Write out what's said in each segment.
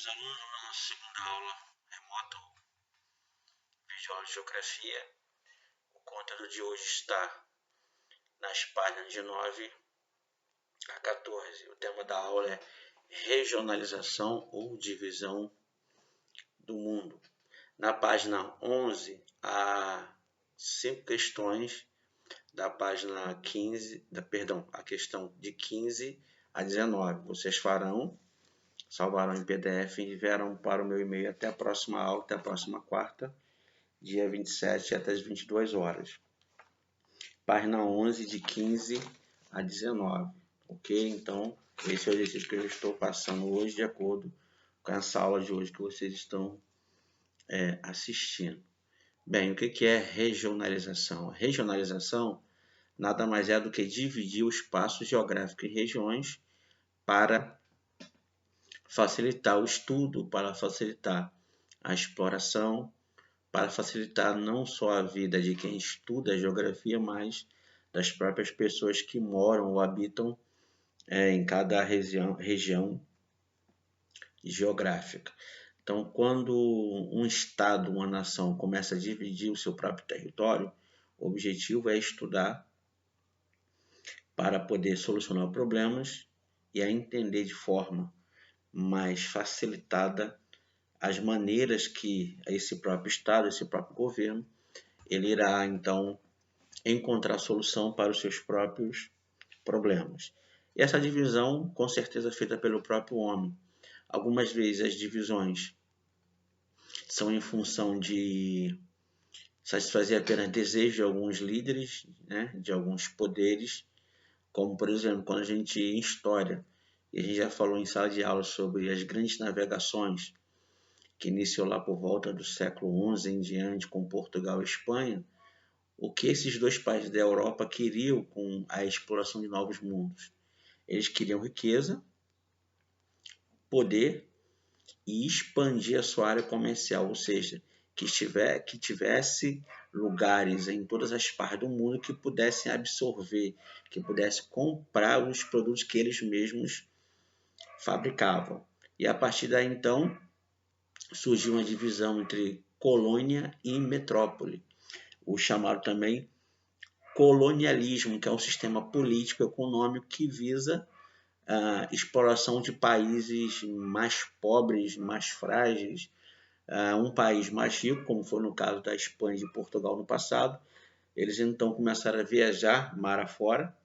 meus alunos, na segunda aula remota Visual de Geografia. O conteúdo de hoje está nas páginas de 9 a 14. O tema da aula é regionalização ou divisão do mundo. Na página 11, há 5 questões da página 15, a questão de 15 a 19. Vocês salvarão em PDF e enviarão para o meu e-mail até a próxima aula, até a próxima quarta, dia 27, até as 22 horas. Página 11, de 15 a 19. Ok? Então, esse é o exercício que eu estou passando hoje, de acordo com essa aula de hoje que vocês estão assistindo. Bem, o que é regionalização? Regionalização nada mais é do que dividir o espaço geográfico em regiões para facilitar o estudo, para facilitar a exploração, para facilitar não só a vida de quem estuda a geografia, mas das próprias pessoas que moram ou habitam em cada região geográfica. Então, quando um estado, uma nação começa a dividir o seu próprio território, o objetivo é estudar para poder solucionar problemas e a entender de forma mais facilitada as maneiras que esse próprio estado, esse próprio governo, ele irá então encontrar solução para os seus próprios problemas. E essa divisão, com certeza, é feita pelo próprio homem. Algumas vezes as divisões são em função de satisfazer apenas desejos de alguns líderes, de alguns poderes, como, por exemplo, quando a gente em história, e a gente já falou em sala de aula sobre as grandes navegações, que iniciou lá por volta do século XI em diante com Portugal e Espanha, o que esses dois países da Europa queriam com a exploração de novos mundos? Eles queriam riqueza, poder e expandir a sua área comercial, ou seja, que tivesse lugares em todas as partes do mundo que pudessem absorver, que pudessem comprar os produtos que eles mesmos fabricavam. E a partir daí, então, surgiu uma divisão entre colônia e metrópole, o chamado também colonialismo, que é um sistema político econômico que visa a exploração de países mais pobres, mais frágeis, um país mais rico, como foi no caso da Espanha e de Portugal no passado. Eles então começaram a viajar mar afora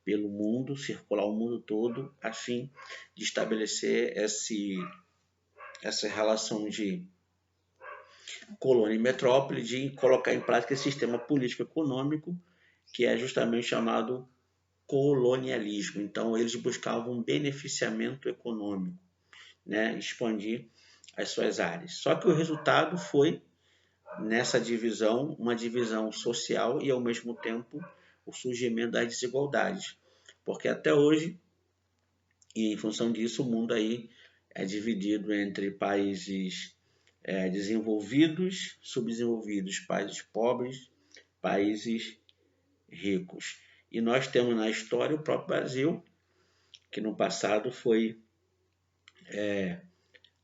pelo mundo, circular o mundo todo, a fim de estabelecer essa relação de colônia e metrópole, de colocar em prática esse sistema político-econômico que é justamente chamado colonialismo. Então, eles buscavam um beneficiamento econômico, expandir as suas áreas. Só que o resultado foi, nessa divisão, uma divisão social e, ao mesmo tempo, o surgimento das desigualdades. Porque até hoje, e em função disso, o mundo aí é dividido entre países desenvolvidos, subdesenvolvidos, países pobres, países ricos. E nós temos na história o próprio Brasil, que no passado foi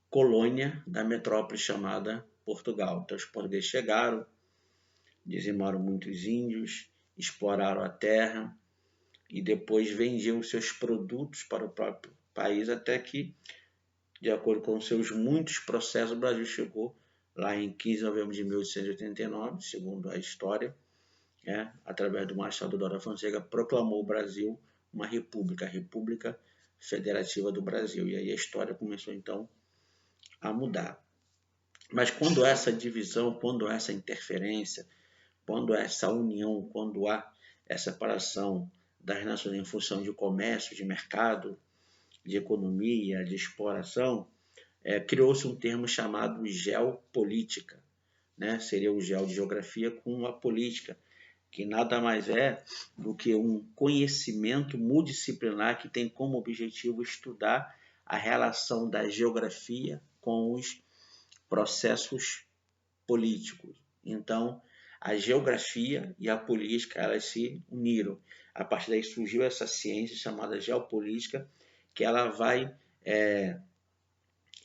colônia da metrópole chamada Portugal. Então os portugueses chegaram, dizimaram muitos índios, exploraram a terra e depois vendiam seus produtos para o próprio país, até que, de acordo com seus muitos processos, o Brasil chegou lá em 15 de novembro de 1889, segundo a história, através do Marechal Deodoro da Fonseca, proclamou o Brasil uma república, a República Federativa do Brasil. E aí a história começou então a mudar. Mas quando há essa divisão, quando há essa interferência, quando há essa união, quando há essa separação das nações em função de comércio, de mercado, de economia, de exploração, criou-se um termo chamado geopolítica. Seria o geo de geografia com a política, que nada mais é do que um conhecimento multidisciplinar que tem como objetivo estudar a relação da geografia com os processos políticos. Então, a geografia e a política, elas se uniram. A partir daí surgiu essa ciência chamada geopolítica, que ela vai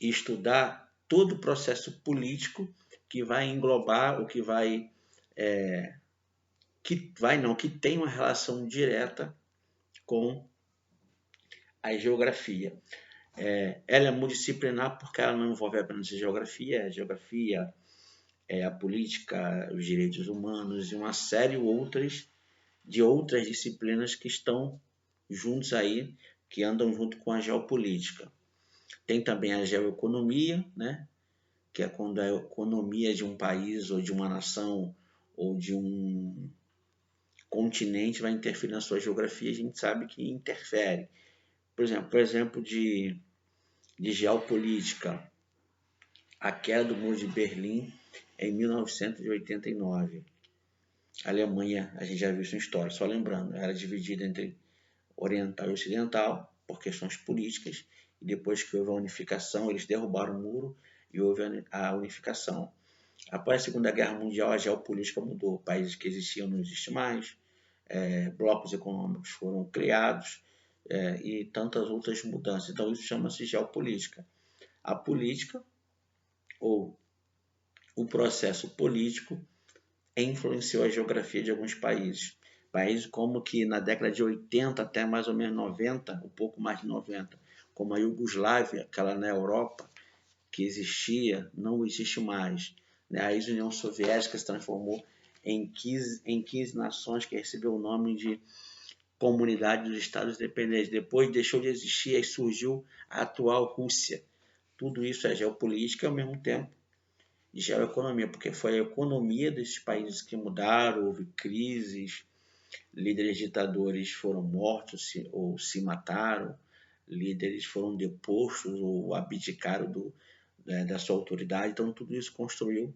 e estudar todo o processo político que vai englobar, o que vai, que tem uma relação direta com a geografia. Ela é multidisciplinar porque ela não envolve apenas a geografia, a política, os direitos humanos e uma série de outras disciplinas que estão juntos aí, que andam junto com a geopolítica. Tem também a geoeconomia, né? Que é quando a economia de um país ou de uma nação ou de um continente vai interferir na sua geografia, a gente sabe que interfere. Por exemplo de geopolítica, a queda do Muro de Berlim em 1989. A Alemanha, a gente já viu isso em história, só lembrando, era dividida entre oriental e ocidental por questões políticas, e depois que houve a unificação, eles derrubaram o muro e houve a unificação. Após a Segunda Guerra Mundial, a geopolítica mudou. Países que existiam não existem mais, blocos econômicos foram criados e tantas outras mudanças. Então, isso chama-se geopolítica. A política, ou o processo político, influenciou a geografia de alguns países. Países como que na década de 80 até mais ou menos 90, um pouco mais de 90, como a Iugoslávia, aquela na Europa, que existia, não existe mais. A ex-União Soviética se transformou em 15 nações que recebeu o nome de Comunidade dos Estados Independentes. Depois deixou de existir e surgiu a atual Rússia. Tudo isso é geopolítica e ao mesmo tempo de geoeconomia, porque foi a economia desses países que mudaram, houve crises, líderes ditadores foram mortos ou se mataram, líderes foram depostos ou abdicaram da sua autoridade. Então, tudo isso construiu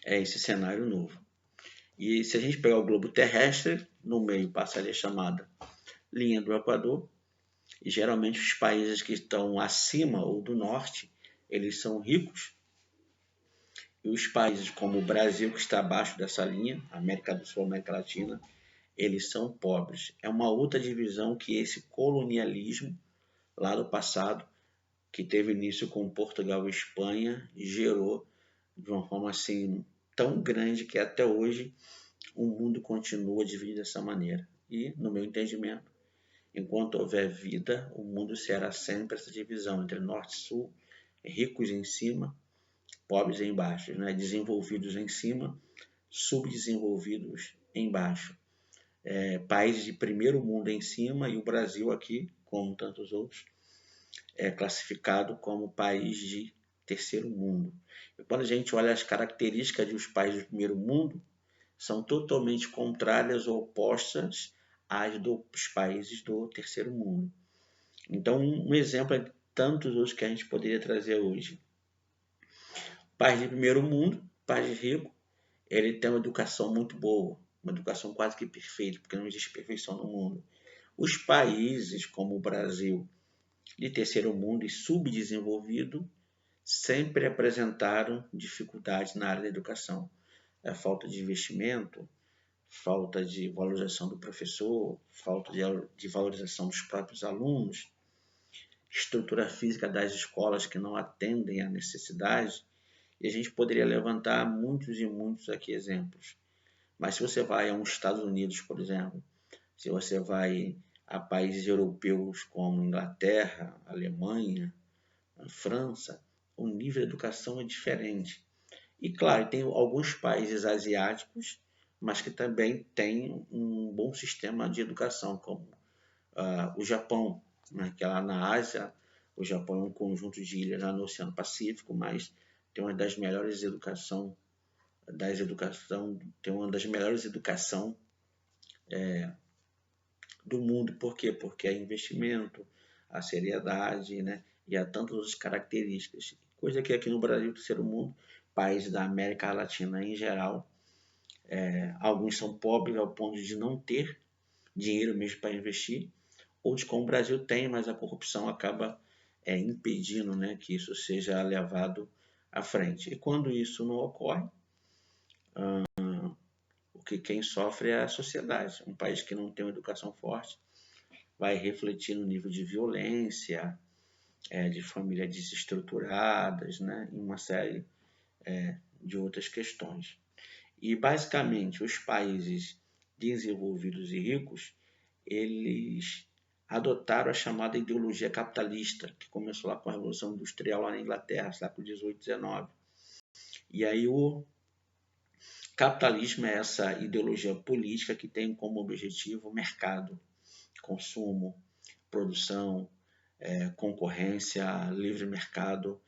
esse cenário novo. E se a gente pegar o globo terrestre, no meio passa ali a chamada linha do Equador, e geralmente os países que estão acima ou do norte, eles são ricos, e os países como o Brasil, que está abaixo dessa linha, América do Sul, América Latina, eles são pobres. É uma outra divisão que esse colonialismo lá do passado, que teve início com Portugal e Espanha, gerou de uma forma assim tão grande que até hoje o mundo continua dividido dessa maneira. E, no meu entendimento, enquanto houver vida, o mundo será sempre essa divisão entre norte e sul, ricos em cima, pobres embaixo, né? Desenvolvidos em cima, subdesenvolvidos embaixo. Países de primeiro mundo em cima e o Brasil aqui, como tantos outros, é classificado como país de terceiro mundo. E quando a gente olha as características dos países do primeiro mundo, são totalmente contrárias ou opostas às dos países do terceiro mundo. Então, um exemplo é tantos outros que a gente poderia trazer hoje. País de primeiro mundo, país rico, ele tem uma educação muito boa, uma educação quase que perfeita, porque não existe perfeição no mundo. Os países como o Brasil, de terceiro mundo e subdesenvolvido, sempre apresentaram dificuldades na área da educação. A falta de investimento, falta de valorização do professor, falta de valorização dos próprios alunos, estrutura física das escolas que não atendem à necessidade, e a gente poderia levantar muitos e muitos aqui exemplos. Mas se você vai aos Estados Unidos, por exemplo, se você vai a países europeus como Inglaterra, Alemanha, França, o nível de educação é diferente. E claro, tem alguns países asiáticos, mas que também têm um bom sistema de educação, como o Japão, né, que é lá na Ásia. O Japão é um conjunto de ilhas lá no Oceano Pacífico, mas tem uma das melhores tem uma das melhores educação do mundo. Por quê? Porque há investimento, a seriedade, né? E há tantas outras características. Coisa que aqui no Brasil, terceiro mundo, países da América Latina em geral, alguns são pobres ao ponto de não ter dinheiro mesmo para investir, outros como o Brasil tem, mas a corrupção acaba impedindo, né, que isso seja levado à frente. E quando isso não ocorre, quem sofre é a sociedade. Um país que não tem uma educação forte vai refletir no nível de violência, de famílias desestruturadas, né? E uma série de outras questões. E, basicamente, os países desenvolvidos e ricos, eles adotaram a chamada ideologia capitalista, que começou lá com a Revolução Industrial lá na Inglaterra, século XVIII, XIX. E aí o capitalismo é essa ideologia política que tem como objetivo mercado, consumo, produção, concorrência, livre mercado,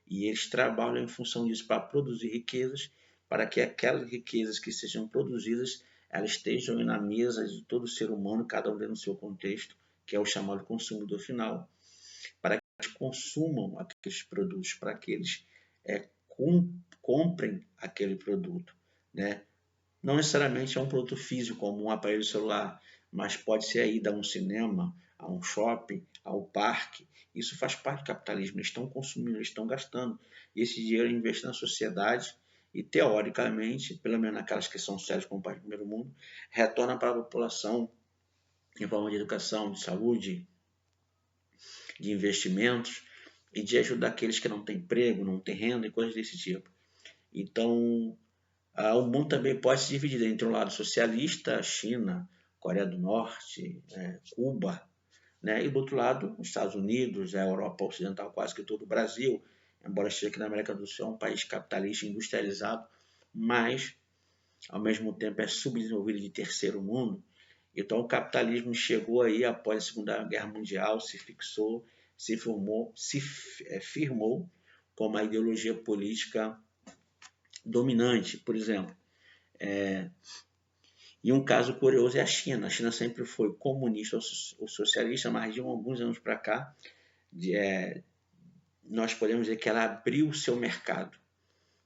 e eles trabalham em função disso para produzir riquezas, para que aquelas riquezas que sejam produzidas, elas estejam na mesa de todo ser humano, cada um dentro do seu contexto, que é o chamado consumidor final, para que eles consumam aqueles produtos, para que eles comprem aquele produto, né? Não necessariamente é um produto físico, como um aparelho celular, mas pode ser a ida a um cinema, a um shopping, ao parque. Isso faz parte do capitalismo. Eles estão consumindo, eles estão gastando. E esse dinheiro é investido na sociedade e, teoricamente, pelo menos naquelas que são sérias como o país do primeiro mundo, retorna para a população em forma de educação, de saúde, de investimentos e de ajudar aqueles que não têm emprego, não têm renda e coisas desse tipo. Então, o mundo também pode se dividir entre um lado socialista, China, Coreia do Norte, Cuba, né? E do outro lado, os Estados Unidos, a Europa Ocidental, quase que todo o Brasil, embora esteja aqui na América do Sul, é um país capitalista industrializado, mas ao mesmo tempo é subdesenvolvido de terceiro mundo. Então o capitalismo chegou aí após a Segunda Guerra Mundial, se fixou, se firmou como a ideologia política dominante, por exemplo. E um caso curioso é a China. A China sempre foi comunista ou socialista, mas de alguns anos para cá, nós podemos dizer que ela abriu o seu mercado,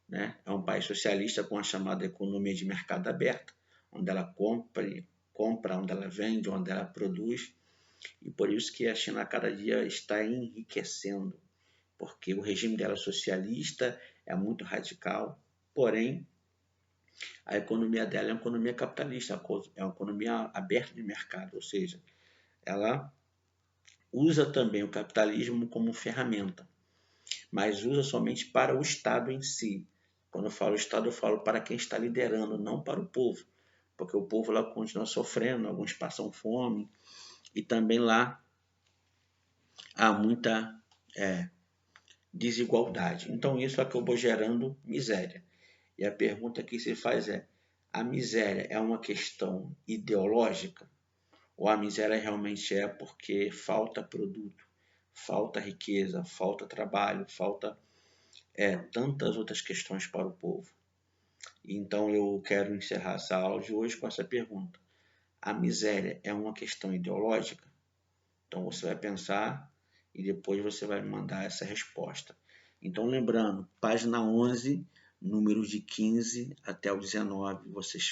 né? É um país socialista com a chamada economia de mercado aberta, onde ela compra, onde ela vende, onde ela produz. E por isso que a China a cada dia está enriquecendo, porque o regime dela socialista é muito radical, porém a economia dela é uma economia capitalista, é uma economia aberta de mercado, ou seja, ela usa também o capitalismo como ferramenta, mas usa somente para o Estado em si. Quando eu falo Estado, eu falo para quem está liderando, não para o povo, porque o povo lá continua sofrendo, alguns passam fome, e também lá há muita desigualdade. Então isso acabou gerando miséria. E a pergunta que se faz é: a miséria é uma questão ideológica? Ou a miséria realmente é porque falta produto, falta riqueza, falta trabalho, falta tantas outras questões para o povo? Então eu quero encerrar essa aula de hoje com essa pergunta: a miséria é uma questão ideológica? Então você vai pensar e depois você vai me mandar essa resposta. Então lembrando, página 11, números de 15 até o 19, vocês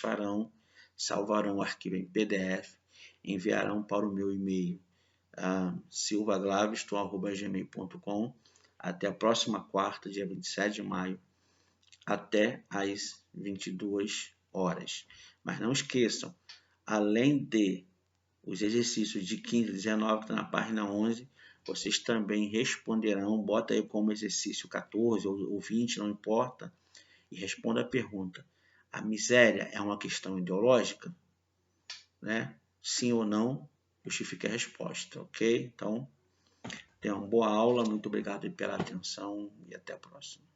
salvarão o arquivo em PDF, enviarão para o meu e-mail silvaglaviston@gmail.com até a próxima quarta, dia 27 de maio, até às 22 horas. Mas não esqueçam, além de os exercícios de 15 e 19 que estão na página 11, vocês também responderão, bota aí como exercício 14 ou 20, não importa, e responda a pergunta: a miséria é uma questão ideológica? Né? Sim ou não, justifique a resposta, ok? Então, tenham uma boa aula, muito obrigado pela atenção e até a próxima.